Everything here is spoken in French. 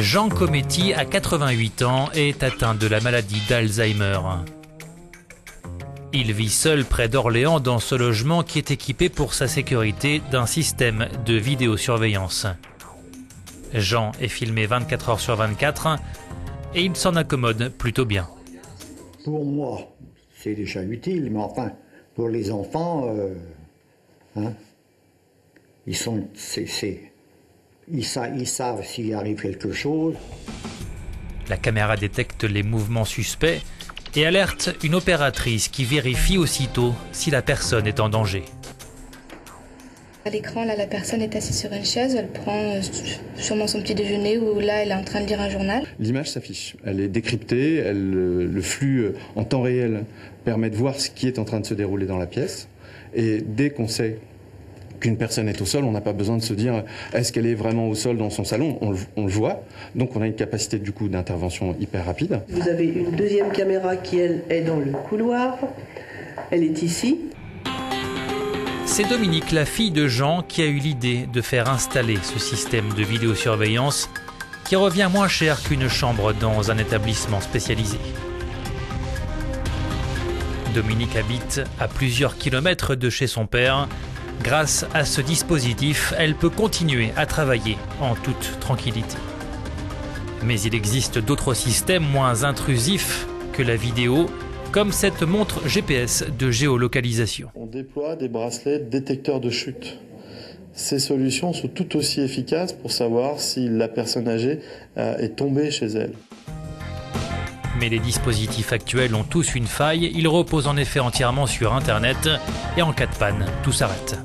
Jean Cometti a 88 ans et est atteint de la maladie d'Alzheimer. Il vit seul près d'Orléans dans ce logement qui est équipé pour sa sécurité d'un système de vidéosurveillance. Jean est filmé 24 heures sur 24 et il s'en accommode plutôt bien. Pour moi, c'est déjà utile, mais enfin, pour les enfants, ils savent s'il arrive quelque chose. La caméra détecte les mouvements suspects et alerte une opératrice qui vérifie aussitôt si la personne est en danger. À l'écran, là, la personne est assise sur une chaise, elle prend sûrement son petit déjeuner ou là, elle est en train de lire un journal. L'image s'affiche, elle est décryptée, le flux en temps réel permet de voir ce qui est en train de se dérouler dans la pièce. Et dès qu'on sait qu'une personne est au sol, on n'a pas besoin de se dire est-ce qu'elle est vraiment au sol dans son salon, on le voit. Donc on a une capacité du coup d'intervention hyper rapide. Vous avez une deuxième caméra qui elle est dans le couloir, elle est ici. C'est Dominique, la fille de Jean, qui a eu l'idée de faire installer ce système de vidéosurveillance qui revient moins cher qu'une chambre dans un établissement spécialisé. Dominique habite à plusieurs kilomètres de chez son père. Grâce à ce dispositif, elle peut continuer à travailler en toute tranquillité. Mais il existe d'autres systèmes moins intrusifs que la vidéo, comme cette montre GPS de géolocalisation. On déploie des bracelets détecteurs de chute. Ces solutions sont tout aussi efficaces pour savoir si la personne âgée est tombée chez elle. Mais les dispositifs actuels ont tous une faille, ils reposent en effet entièrement sur Internet et en cas de panne, tout s'arrête.